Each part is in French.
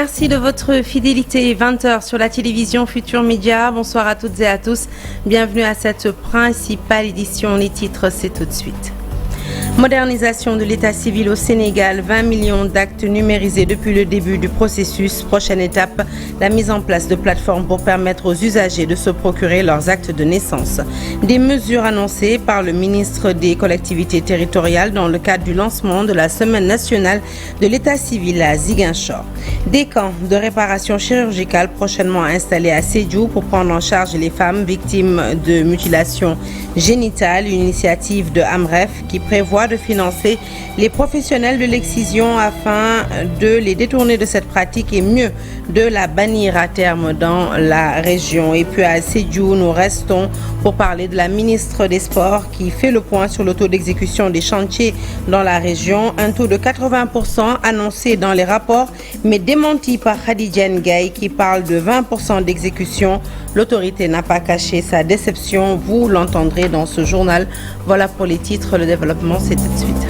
Merci de votre fidélité. 20h sur la télévision Futur Média. Bonsoir à toutes et à tous. Bienvenue à cette principale édition. Les titres, c'est tout de suite. Modernisation de l'état civil au Sénégal, 20 millions d'actes numérisés depuis le début du processus. Prochaine étape, la mise en place de plateformes pour permettre aux usagers de se procurer leurs actes de naissance. Des mesures annoncées par le ministre des collectivités territoriales dans le cadre du lancement de la Semaine nationale de l'état civil à Ziguinchor. Des camps de réparation chirurgicale prochainement installés à Sédhiou pour prendre en charge les femmes victimes de mutilations génitales. Une initiative de AMREF qui prévoit de financer les professionnels de l'excision afin de les détourner de cette pratique et mieux de la bannir à terme dans la région. Et puis à Sédhiou, nous restons pour parler de la ministre des Sports qui fait le point sur le taux d'exécution des chantiers dans la région. Un taux de 80% annoncé dans les rapports, mais démenti par Khadija Ngaye qui parle de 20% d'exécution. L'autorité n'a pas caché sa déception. Vous l'entendrez dans ce journal. Voilà pour les titres. Le développement, c'est tout de suite.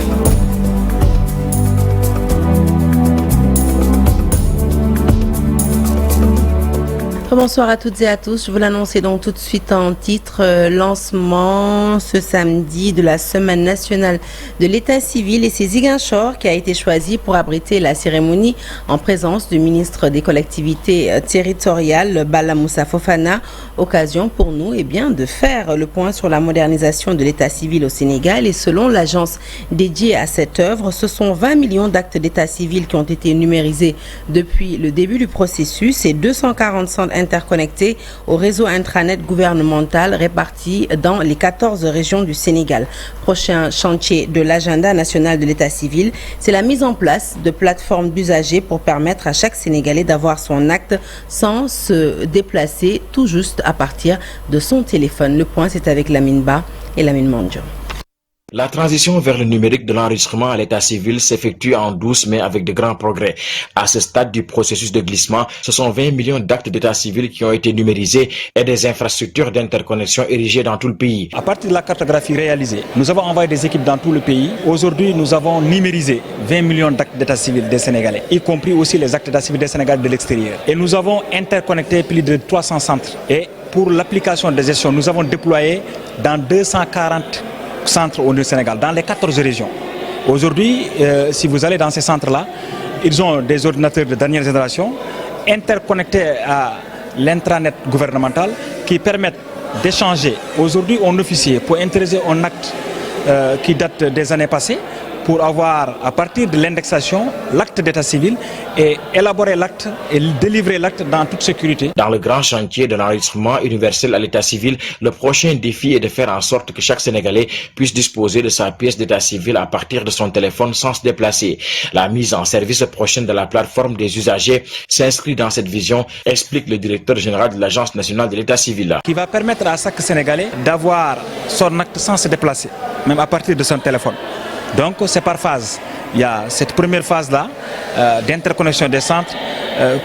Bonsoir à toutes et à tous. Je vous l'annonce donc tout de suite en titre. Lancement ce samedi de la Semaine nationale de l'état civil et c'est Ziguinchor qui a été choisi pour abriter la cérémonie en présence du ministre des collectivités territoriales, Bala Moussa Fofana. Occasion pour nous de faire le point sur la modernisation de l'état civil au Sénégal. Et selon l'agence dédiée à cette œuvre, ce sont 20 millions d'actes d'état civil qui ont été numérisés depuis le début du processus et 240 centres interconnectés au réseau intranet gouvernemental répartis dans les 14 régions du Sénégal. Prochain chantier de l'agenda national de l'état civil, c'est la mise en place de plateformes d'usagers pour permettre à chaque Sénégalais d'avoir son acte sans se déplacer tout juste à partir de son téléphone. Le point, c'est avec Lamine Ba et Lamine Mandjo. La transition vers le numérique de l'enregistrement à l'état civil s'effectue en douce mais avec de grands progrès. À ce stade du processus de glissement, ce sont 20 millions d'actes d'état civil qui ont été numérisés et des infrastructures d'interconnexion érigées dans tout le pays. À partir de la cartographie réalisée, nous avons envoyé des équipes dans tout le pays. Aujourd'hui, nous avons numérisé 20 millions d'actes d'état civil des Sénégalais, y compris aussi les actes d'état civil des Sénégalais de l'extérieur. Et nous avons interconnecté plus de 300 centres. Et pour l'application de gestion, nous avons déployé dans 240 centres au Sénégal, dans les 14 régions. Aujourd'hui, si vous allez dans ces centres-là, ils ont des ordinateurs de dernière génération interconnectés à l'intranet gouvernemental qui permettent d'échanger aujourd'hui un officier pour intéresser un acte qui date des années passées, pour avoir, à partir de l'indexation, l'acte d'état civil et élaborer l'acte et délivrer l'acte dans toute sécurité. Dans le grand chantier de l'enregistrement universel à l'état civil, le prochain défi est de faire en sorte que chaque Sénégalais puisse disposer de sa pièce d'état civil à partir de son téléphone sans se déplacer. La mise en service prochaine de la plateforme des usagers s'inscrit dans cette vision, explique le directeur général de l'Agence nationale de l'état civil. Qui va permettre à chaque Sénégalais d'avoir son acte sans se déplacer, même à partir de son téléphone. Donc c'est par phase. Il y a cette première phase-là d'interconnexion des centres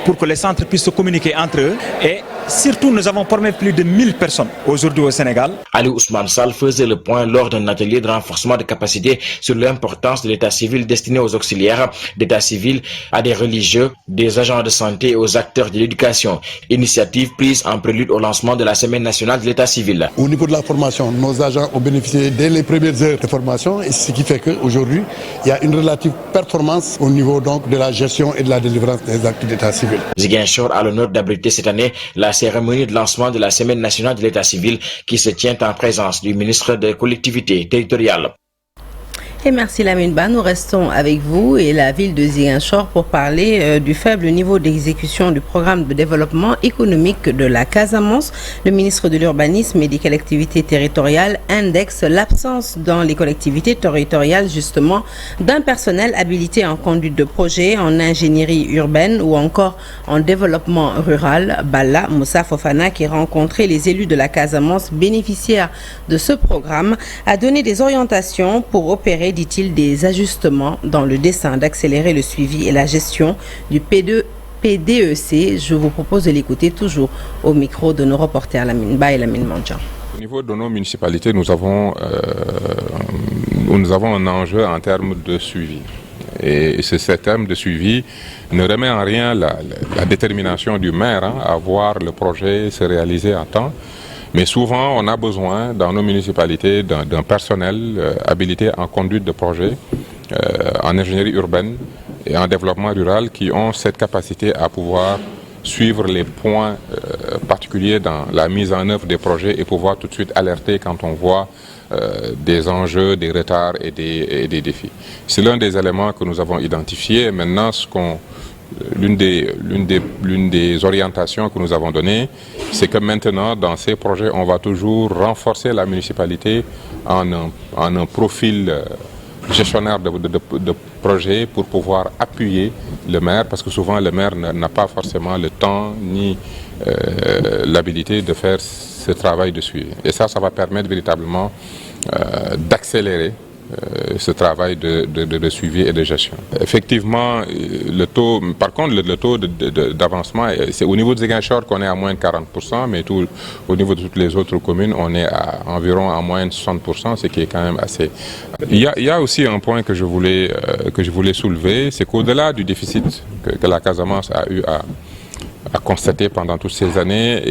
pour que les centres puissent se communiquer entre eux. Et surtout, nous avons formé plus de 1000 personnes aujourd'hui au Sénégal. Ali Ousmane Sall faisait le point lors d'un atelier de renforcement de capacité sur l'importance de l'état civil destiné aux auxiliaires d'état civil, à des religieux, des agents de santé et aux acteurs de l'éducation. Initiative prise en prélude au lancement de la Semaine nationale de l'état civil. Au niveau de la formation, nos agents ont bénéficié dès les premières heures de formation, et ce qui fait qu'aujourd'hui, il y a une relative performance au niveau donc de la gestion et de la délivrance des actes d'état civil. Ziguinchor a l'honneur d'abriter cette année la cérémonie de lancement de la Semaine nationale de l'état civil qui se tient en présence du ministre des collectivités territoriales. Et merci Lamine Ba. Nous restons avec vous et la ville de Ziguinchor pour parler du faible niveau d'exécution du programme de développement économique de la Casamance. Le ministre de l'Urbanisme et des collectivités territoriales indexe l'absence dans les collectivités territoriales justement d'un personnel habilité en conduite de projet, en ingénierie urbaine ou encore en développement rural. Bala Moussa Fofana, qui rencontrait les élus de la Casamance bénéficiaires de ce programme, a donné des orientations pour opérer, dit-il, des ajustements dans le dessein d'accélérer le suivi et la gestion du PDEC. Je vous propose de l'écouter toujours au micro de nos reporters Lamine Ba et Lamine Mandjan. Au niveau de nos municipalités, nous avons un enjeu en termes de suivi. Et ce terme de suivi ne remet en rien la détermination du maire à voir le projet se réaliser à temps. Mais souvent, on a besoin dans nos municipalités d'un personnel habilité en conduite de projet, en ingénierie urbaine et en développement rural qui ont cette capacité à pouvoir suivre les points particuliers dans la mise en œuvre des projets et pouvoir tout de suite alerter quand on voit des enjeux, des retards et des défis. C'est l'un des éléments que nous avons identifiés. Maintenant, l'une des orientations que nous avons données, c'est que maintenant, dans ces projets, on va toujours renforcer la municipalité en un profil gestionnaire de projet pour pouvoir appuyer le maire, parce que souvent le maire n'a pas forcément le temps ni l'habilité de faire ce travail de suivi. Et ça va permettre véritablement d'accélérer ce travail de suivi et de gestion. Effectivement, le taux d'avancement, c'est au niveau de Ziguinchor qu'on est à moins de 40%, mais au niveau de toutes les autres communes, on est à environ à moins de 60%, ce qui est quand même assez... Il y a aussi un point que je voulais soulever, c'est qu'au-delà du déficit que la Casamance a eu à constaté pendant toutes ces années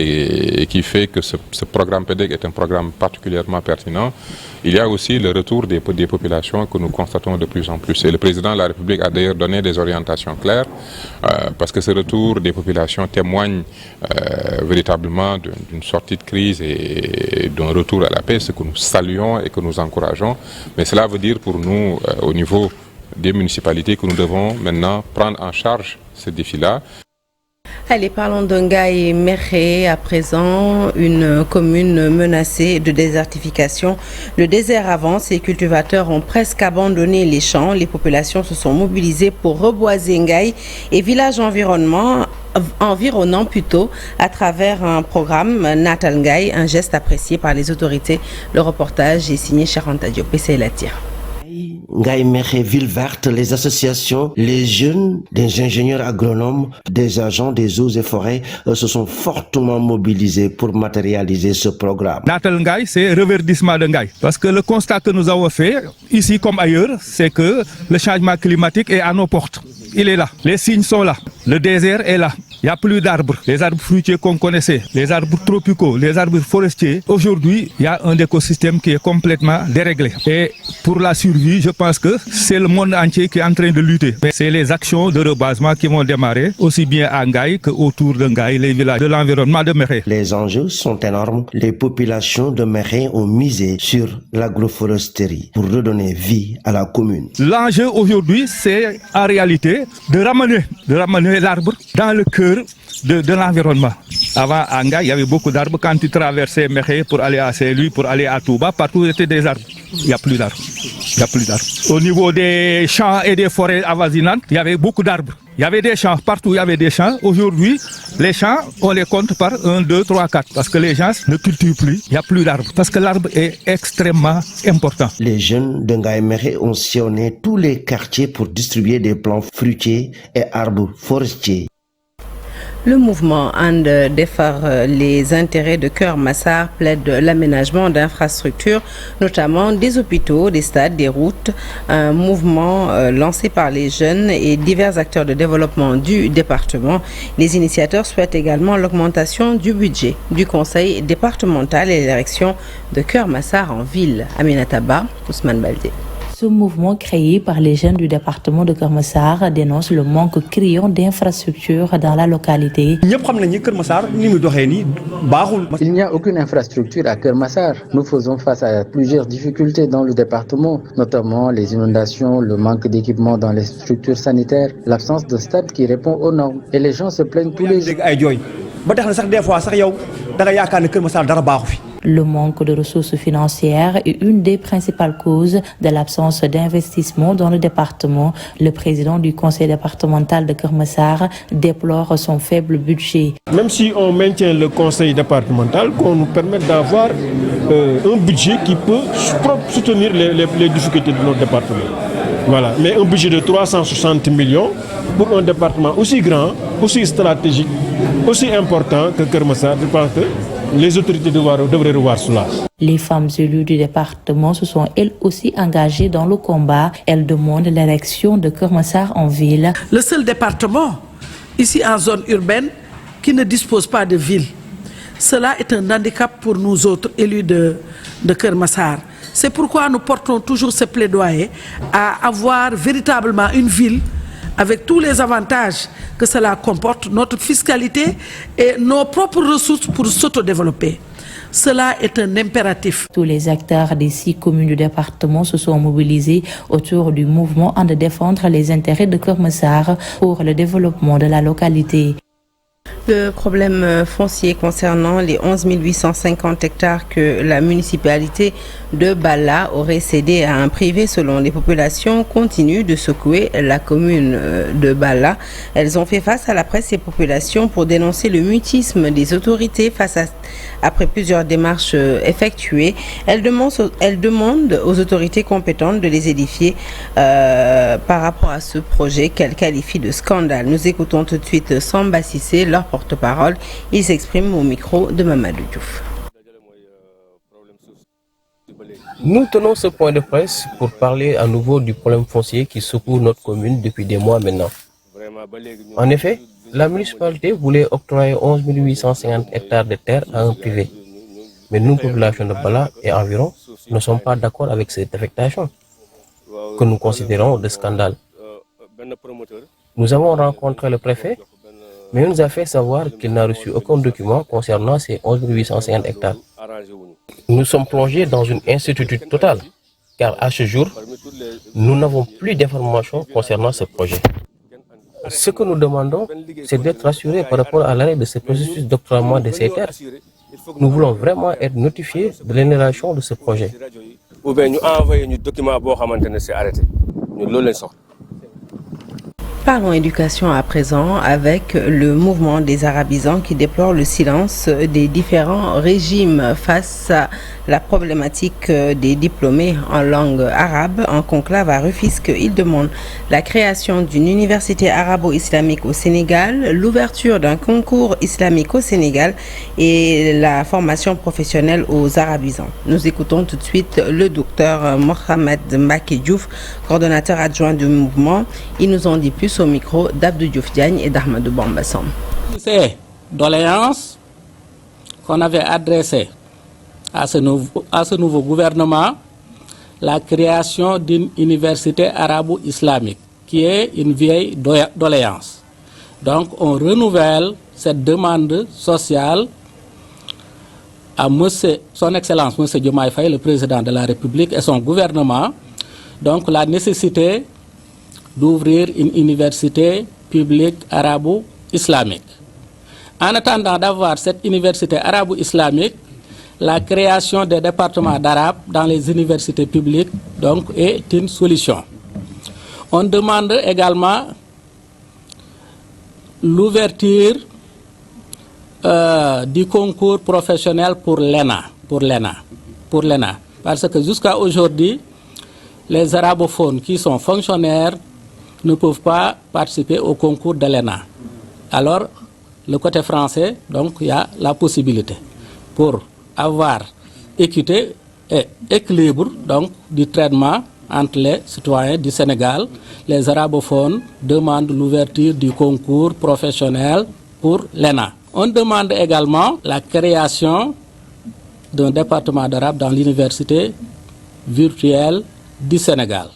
et qui fait que ce programme PEDEC est un programme particulièrement pertinent, il y a aussi le retour des populations que nous constatons de plus en plus. Et le président de la République a d'ailleurs donné des orientations claires parce que ce retour des populations témoigne véritablement d'une sortie de crise et d'un retour à la paix, ce que nous saluons et que nous encourageons. Mais cela veut dire pour nous, au niveau des municipalités, que nous devons maintenant prendre en charge ce défi-là. Allez, parlons d'Ngaye Mékhé à présent, une commune menacée de désertification. Le désert avance, les cultivateurs ont presque abandonné les champs. Les populations se sont mobilisées pour reboiser Ngaye et villages environnants à travers un programme Natal Ngaye, un geste apprécié par les autorités. Le reportage est signé Charanta Diop et c'est la tire. Ngaye Mékhé, ville verte, les associations, les jeunes, des ingénieurs agronomes, des agents des eaux et forêts se sont fortement mobilisés pour matérialiser ce programme. Natal Ngaye, c'est reverdissement de Ngaye. Parce que le constat que nous avons fait, ici comme ailleurs, c'est que le changement climatique est à nos portes. Il est là. Les signes sont là. Le désert est là. Il n'y a plus d'arbres. Les arbres fruitiers qu'on connaissait, les arbres tropicaux, les arbres forestiers. Aujourd'hui, il y a un écosystème qui est complètement déréglé. Et pour la survie, je pense que c'est le monde entier qui est en train de lutter. Mais c'est les actions de rebasement qui vont démarrer, aussi bien à Ngaye qu'autour de Ngaye, les villages de l'environnement de Mékhé. Les enjeux sont énormes. Les populations de Mékhé ont misé sur l'agroforesterie pour redonner vie à la commune. L'enjeu aujourd'hui, c'est en réalité de ramener l'arbre dans le cœur de l'environnement. Avant, à Ngaye, il y avait beaucoup d'arbres. Quand tu traversais Mékhé pour aller à Saint-Louis, pour aller à Touba, partout étaient des arbres. Il n'y a plus d'arbres. Au niveau des champs et des forêts avoisinantes, il y avait beaucoup d'arbres. Il y avait des champs, partout il y avait des champs. Aujourd'hui, les champs, on les compte par 1, 2, 3, 4. Parce que les gens ne cultivent plus, il n'y a plus d'arbres. Parce que l'arbre est extrêmement important. Les jeunes de Ngaye Mékhé ont sillonné tous les quartiers pour distribuer des plants fruitiers et arbres forestiers. Le mouvement And Defar les intérêts de Keur Massar plaide l'aménagement d'infrastructures, notamment des hôpitaux, des stades, des routes. Un mouvement lancé par les jeunes et divers acteurs de développement du département. Les initiateurs souhaitent également l'augmentation du budget du conseil départemental et l'érection de Keur Massar en ville. Aminata Ba, Ousmane Baldé. Ce mouvement créé par les jeunes du département de Keur Massar dénonce le manque criant d'infrastructures dans la localité. Il n'y a aucune infrastructure à Keur Massar. Nous faisons face à plusieurs difficultés dans le département, notamment les inondations, le manque d'équipement dans les structures sanitaires, l'absence de stade qui répond aux normes. Et les gens se plaignent tous les jours. Le manque de ressources financières est une des principales causes de l'absence d'investissement dans le département. Le président du conseil départemental de Keur Massar déplore son faible budget. Même si on maintient le conseil départemental, qu'on nous permette d'avoir un budget qui peut soutenir les difficultés de notre département. Voilà. Mais un budget de 360 millions pour un département aussi grand, aussi stratégique, aussi important que Keur Massar, je pense que les autorités devraient revoir cela. Les femmes élues du département se sont elles aussi engagées dans le combat. Elles demandent l'élection de Keur Massar en ville. Le seul département, ici en zone urbaine, qui ne dispose pas de ville. Cela est un handicap pour nous autres élus de Keur Massar. C'est pourquoi nous portons toujours ce plaidoyer à avoir véritablement une ville avec tous les avantages que cela comporte, notre fiscalité et nos propres ressources pour s'autodévelopper. Cela est un impératif. Tous les acteurs des 6 communes du département se sont mobilisés autour du mouvement en de défendre les intérêts de Keur Massar pour le développement de la localité. Le problème foncier concernant les 11 850 hectares que la municipalité de Bala aurait cédé à un privé selon les populations continue de secouer la commune de Bala. Elles ont fait face à la presse et populations pour dénoncer le mutisme des autorités après plusieurs démarches effectuées. Elles demandent aux autorités compétentes de les édifier par rapport à ce projet qu'elles qualifient de scandale. Nous écoutons tout de suite Samba Sissé, leur porte-parole. Il s'exprime au micro de Mamadou Diouf. Nous tenons ce point de presse pour parler à nouveau du problème foncier qui secoue notre commune depuis des mois maintenant. En effet, la municipalité voulait octroyer 11 850 hectares de terre à un privé. Mais nous, population de Bala et environ, ne sommes pas d'accord avec cette affectation, que nous considérons de scandale. Nous avons rencontré le préfet, mais il nous a fait savoir qu'il n'a reçu aucun document concernant ces 11 850 hectares. Nous sommes plongés dans une incertitude totale, car à ce jour, nous n'avons plus d'informations concernant ce projet. Ce que nous demandons, c'est d'être rassurés par rapport à l'arrêt de ce processus d'octroiement de ces terres. Nous voulons vraiment être notifiés de l'annulation de ce projet. Ou bien nous envoyer un document pour c'est arrêté. Parlons éducation à présent avec le mouvement des arabisants qui déplore le silence des différents régimes face à la problématique des diplômés en langue arabe. En conclave à Rufisque, ils demandent la création d'une université arabo-islamique au Sénégal, l'ouverture d'un concours islamique au Sénégal et la formation professionnelle aux arabisants. Nous écoutons tout de suite le docteur Mohamed Mbacké Diouf, coordonnateur adjoint du mouvement. Ils nous ont dit plus au micro d'Abdou Diouf Diagne et d'Ahmadou Bamba Samb. Ces doléances qu'on avait adressées à ce nouveau gouvernement, la création d'une université arabo-islamique, qui est une vieille doléance. Donc on renouvelle cette demande sociale à son Excellence M. Diomaye Faye, le président de la République et son gouvernement. Donc la nécessité d'ouvrir une université publique arabo-islamique. En attendant d'avoir cette université arabo-islamique, la création des départements d'arabe dans les universités publiques donc, est une solution. On demande également l'ouverture du concours professionnel pour l'ENA. Parce que jusqu'à aujourd'hui, les arabophones qui sont fonctionnaires ne peuvent pas participer au concours de l'ENA. Alors, le côté français, donc, il y a la possibilité pour avoir équité et équilibre donc, du traitement entre les citoyens du Sénégal. Les arabophones demandent l'ouverture du concours professionnel pour l'ENA. On demande également la création d'un département d'arabe dans l'université virtuelle du Sénégal.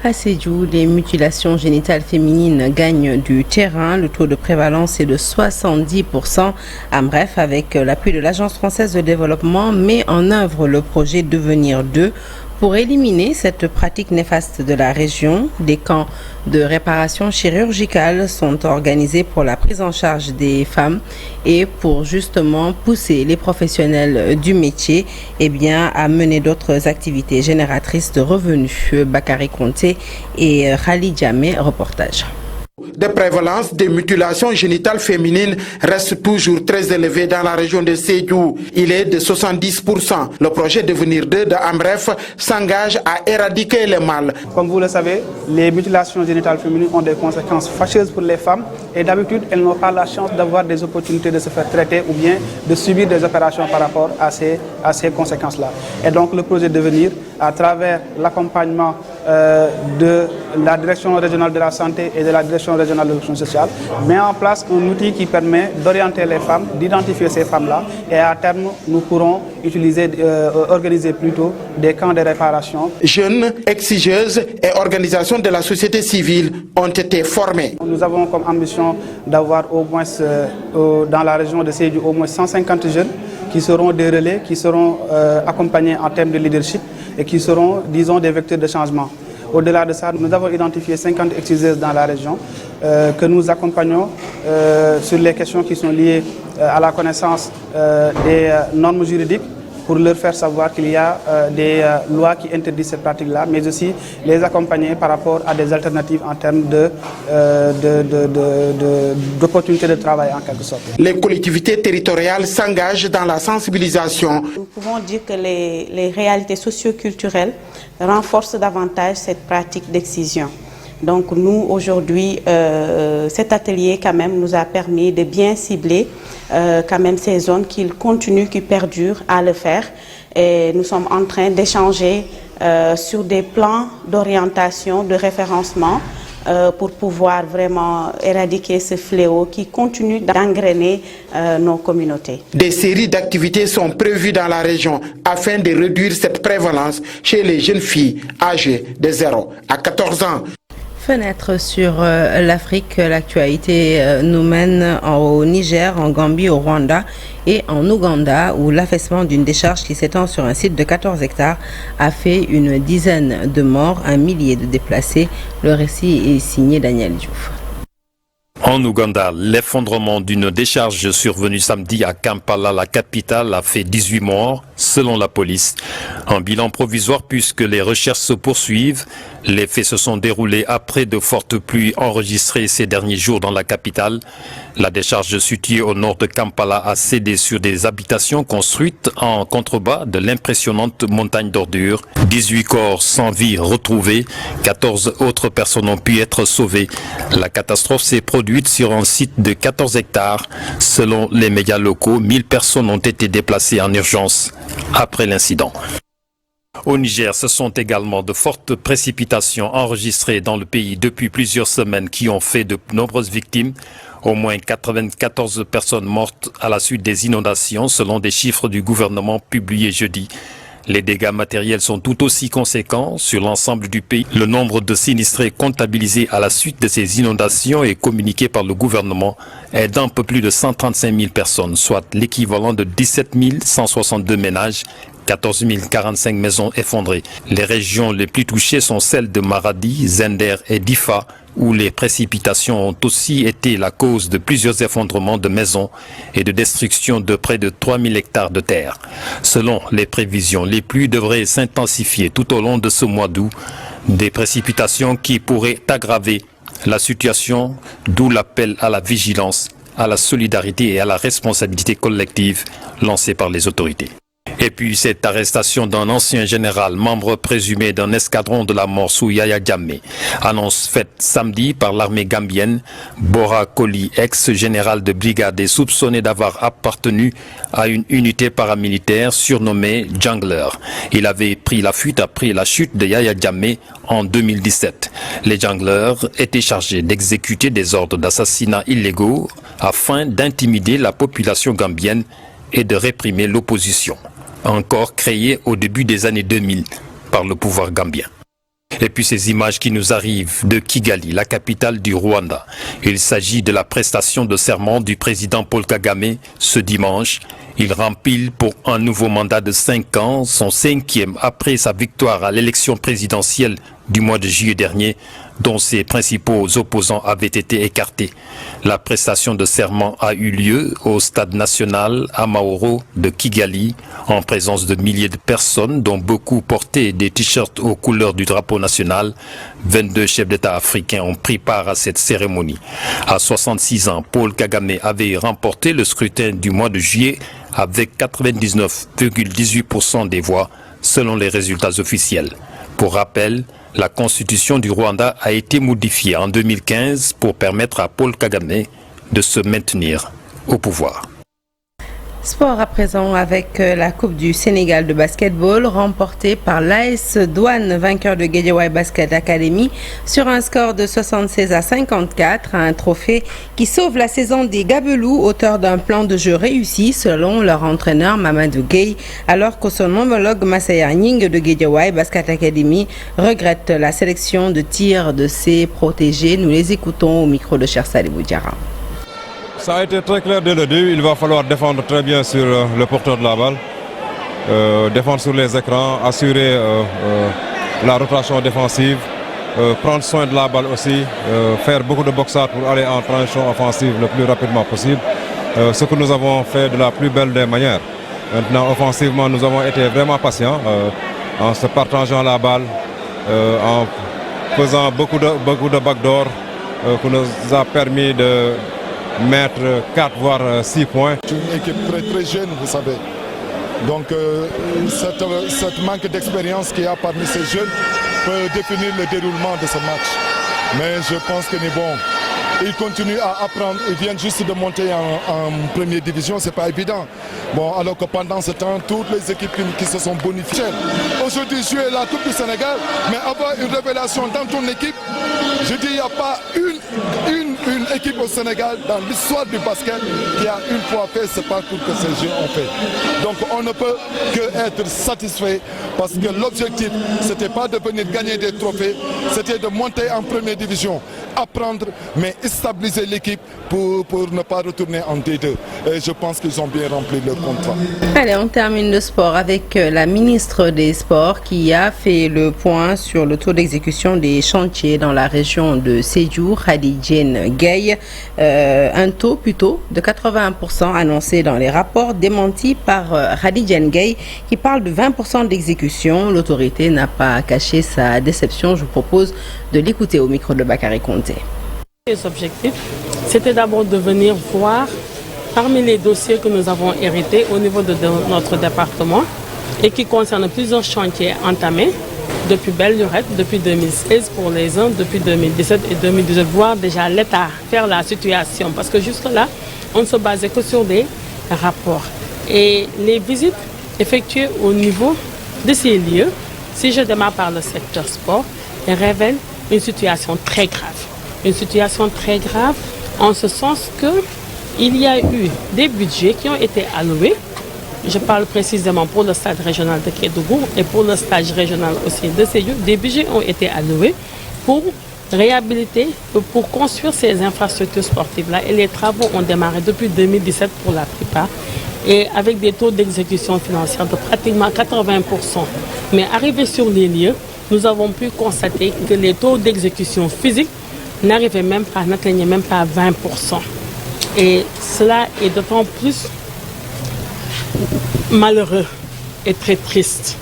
À Sédhiou, les mutilations génitales féminines gagnent du terrain. Le taux de prévalence est de 70%. Ambref, avec l'appui de l'Agence française de développement, met en œuvre le projet Devenir 2 pour éliminer cette pratique néfaste de la région. Des camps de réparation chirurgicale sont organisés pour la prise en charge des femmes et pour justement pousser les professionnels du métier à mener d'autres activités génératrices de revenus. Bakary Conté et Khali Diamé, reportage. de prévalence des mutilations génitales féminines reste toujours très élevé dans la région de Sédhiou. Il est de 70%. Le projet Devenir 2 de AMREF s'engage à éradiquer le mal. Comme vous le savez, les mutilations génitales féminines ont des conséquences fâcheuses pour les femmes et d'habitude, elles n'ont pas la chance d'avoir des opportunités de se faire traiter ou bien de subir des opérations par rapport à ces conséquences-là. Et donc le projet Devenir, à travers l'accompagnement de la direction régionale de la santé et de la direction régionale de l'action sociale, met en place un outil qui permet d'orienter les femmes, d'identifier ces femmes-là et à terme, nous pourrons organiser plutôt des camps de réparation. Jeunes, exigeuses et organisations de la société civile ont été formés. Nous avons comme ambition d'avoir au moins dans la région de Sédhiou au moins 150 jeunes qui seront des relais, qui seront accompagnés en termes de leadership et qui seront, disons, des vecteurs de changement. Au-delà de ça, nous avons identifié 50 exciseuses dans la région que nous accompagnons sur les questions qui sont liées à la connaissance des normes juridiques pour leur faire savoir qu'il y a des lois qui interdisent cette pratique-là, mais aussi les accompagner par rapport à des alternatives en termes d'opportunités de travail en quelque sorte. Les collectivités territoriales s'engagent dans la sensibilisation. Nous pouvons dire que les réalités socio-culturelles renforcent davantage cette pratique d'excision. Donc nous, aujourd'hui, cet atelier quand même nous a permis de bien cibler quand même ces zones qui continuent, qui perdurent à le faire. Et nous sommes en train d'échanger sur des plans d'orientation, de référencement pour pouvoir vraiment éradiquer ce fléau qui continue d'engrainer nos communautés. Des séries d'activités sont prévues dans la région afin de réduire cette prévalence chez les jeunes filles âgées de 0 à 14 ans. Fenêtre sur l'Afrique, l'actualité nous mène au Niger, en Gambie, au Rwanda et en Ouganda où l'affaissement d'une décharge qui s'étend sur un site de 14 hectares a fait une dizaine de morts, un millier de déplacés. Le récit est signé Daniel Diouf. En Ouganda, l'effondrement d'une décharge survenue samedi à Kampala, la capitale, a fait 18 morts, selon la police. Un bilan provisoire puisque les recherches se poursuivent. Les faits se sont déroulés après de fortes pluies enregistrées ces derniers jours dans la capitale. La décharge située au nord de Kampala a cédé sur des habitations construites en contrebas de l'impressionnante montagne d'ordures. 18 corps sans vie retrouvés, 14 autres personnes ont pu être sauvées. La catastrophe s'est produite sur un site de 14 hectares. Selon les médias locaux, 1000 personnes ont été déplacées en urgence après l'incident. Au Niger, ce sont également de fortes précipitations enregistrées dans le pays depuis plusieurs semaines qui ont fait de nombreuses victimes. Au moins 94 personnes mortes à la suite des inondations selon des chiffres du gouvernement publiés jeudi. Les dégâts matériels sont tout aussi conséquents sur l'ensemble du pays. Le nombre de sinistrés comptabilisés à la suite de ces inondations et communiqué par le gouvernement est d'un peu plus de 135 000 personnes, soit l'équivalent de 17 162 ménages, 14 045 maisons effondrées. Les régions les plus touchées sont celles de Maradi, Zender et Difa, où les précipitations ont aussi été la cause de plusieurs effondrements de maisons et de destruction de près de 3 000 hectares de terre. Selon les prévisions, les pluies devraient s'intensifier tout au long de ce mois d'août, des précipitations qui pourraient aggraver la situation, d'où l'appel à la vigilance, à la solidarité et à la responsabilité collective lancée par les autorités. Et puis cette arrestation d'un ancien général, membre présumé d'un escadron de la mort sous Yaya Jammeh, annonce faite samedi par l'armée gambienne. Bora Koli, ex-général de brigade, est soupçonné d'avoir appartenu à une unité paramilitaire surnommée Jungler. Il avait pris la fuite après la chute de Yaya Jammeh en 2017. Les Junglers étaient chargés d'exécuter des ordres d'assassinat illégaux afin d'intimider la population gambienne et de réprimer l'opposition, encore créée au début des années 2000 par le pouvoir gambien. Et puis ces images qui nous arrivent de Kigali, la capitale du Rwanda. Il s'agit de la prestation de serment du président Paul Kagame ce dimanche. Il rempile pour un nouveau mandat de 5 ans, son 5e après sa victoire à l'élection présidentielle du mois de juillet dernier, dont ses principaux opposants avaient été écartés. La prestation de serment a eu lieu au stade national Amahoro de Kigali, en présence de milliers de personnes, dont beaucoup portaient des t-shirts aux couleurs du drapeau national. 22 chefs d'État africains ont pris part à cette cérémonie. À 66 ans, Paul Kagame avait remporté le scrutin du mois de juillet avec 99,18% des voix, selon les résultats officiels. Pour rappel, la constitution du Rwanda a été modifiée en 2015 pour permettre à Paul Kagame de se maintenir au pouvoir. Sport à présent avec la Coupe du Sénégal de basketball remportée par l'AS Douane, vainqueur de Guédiawaye Basket Academy sur un score de 76 à 54, un trophée qui sauve la saison des Gabelous, auteur d'un plan de jeu réussi selon leur entraîneur Mamadou Gueye, alors que son homologue Massaya Nying de Guédiawaye Basket Academy regrette la sélection de tir de ses protégés. Nous les écoutons au micro de Cher Salibou Diarra. Ça a été très clair dès le début, il va falloir défendre très bien sur le porteur de la balle, défendre sur les écrans, assurer la rotation défensive, prendre soin de la balle aussi, faire beaucoup de boxage pour aller en transition offensive le plus rapidement possible, ce que nous avons fait de la plus belle des manières. Maintenant, offensivement, nous avons été vraiment patients en se partageant la balle, en faisant beaucoup de backdoor qui nous a permis de mettre 4 voire 6 points. C'est une équipe très très jeune, vous savez. Donc cette manque d'expérience qu'il y a parmi ces jeunes peut définir le déroulement de ce match. Mais je pense que ils continuent à apprendre, ils viennent juste de monter en première division, c'est pas évident. Bon, alors que pendant ce temps, toutes les équipes qui se sont bonifiées. Aujourd'hui, jouer la Coupe du Sénégal, mais avoir une révélation dans ton équipe, je dis, il n'y a pas une équipe au Sénégal dans l'histoire du basket qui a une fois fait ce parcours que ces jeux ont fait. Donc on ne peut que être satisfait parce que l'objectif, c'était pas de venir gagner des trophées, c'était de monter en première division, apprendre, mais stabiliser l'équipe pour ne pas retourner en D2. Et je pense qu'ils ont bien rempli leur contrat. Allez, on termine le sport avec la ministre des Sports qui a fait le point sur le taux d'exécution des chantiers dans la région de Sédhiou, Khadijane Gueye. Un taux plutôt de 81% annoncé dans les rapports, démenti par Khadijane Gueye qui parle de 20% d'exécution. L'autorité n'a pas caché sa déception. Je vous propose de l'écouter au micro de Bakary Konté. Les objectifs, c'était d'abord de venir voir parmi les dossiers que nous avons hérités au niveau de notre département et qui concernent plusieurs chantiers entamés depuis belle lurette, depuis 2016 pour les uns, depuis 2017 et 2018, voir déjà l'État faire la situation parce que jusque-là, on ne se basait que sur des rapports. Et les visites effectuées au niveau de ces lieux, si je démarre par le secteur sport, révèlent une situation très grave. Une situation très grave en ce sens qu'il y a eu des budgets qui ont été alloués. Je parle précisément pour le stade régional de Kédougou et pour le stade régional aussi de Sédhiou. Des budgets ont été alloués pour réhabiliter, pour construire ces infrastructures sportives-là. Et les travaux ont démarré depuis 2017 pour la plupart. Et avec des taux d'exécution financière de pratiquement 80%. Mais arrivé sur les lieux, nous avons pu constater que les taux d'exécution physique n'atteignaient même pas 20%. Et cela est d'autant plus malheureux et très triste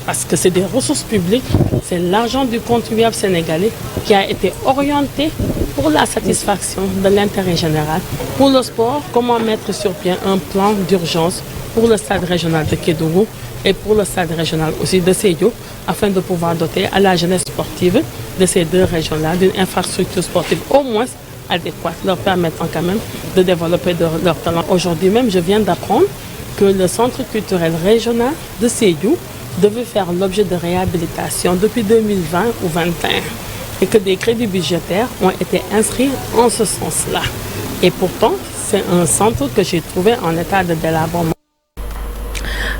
parce que c'est des ressources publiques, c'est l'argent du contribuable sénégalais qui a été orienté pour la satisfaction de l'intérêt général. Pour le sport, comment mettre sur pied un plan d'urgence pour le stade régional de Kédougou et pour le stade régional aussi de Sédhiou afin de pouvoir doter à la jeunesse sportive de ces deux régions-là d'une infrastructure sportive au moins adéquate, leur permettant quand même de développer leur talent. Aujourd'hui même, je viens d'apprendre que le centre culturel régional de Sédhiou devait faire l'objet de réhabilitation depuis 2020 ou 2021 et que des crédits budgétaires ont été inscrits en ce sens-là. Et pourtant, c'est un centre que j'ai trouvé en état de délabrement.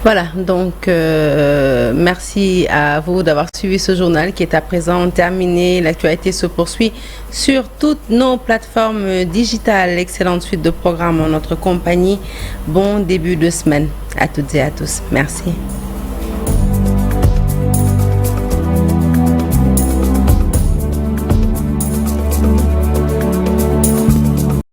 Voilà, donc merci à vous d'avoir suivi ce journal qui est à présent terminé. L'actualité se poursuit sur toutes nos plateformes digitales. Excellente suite de programmes en notre compagnie. Bon début de semaine à toutes et à tous. Merci.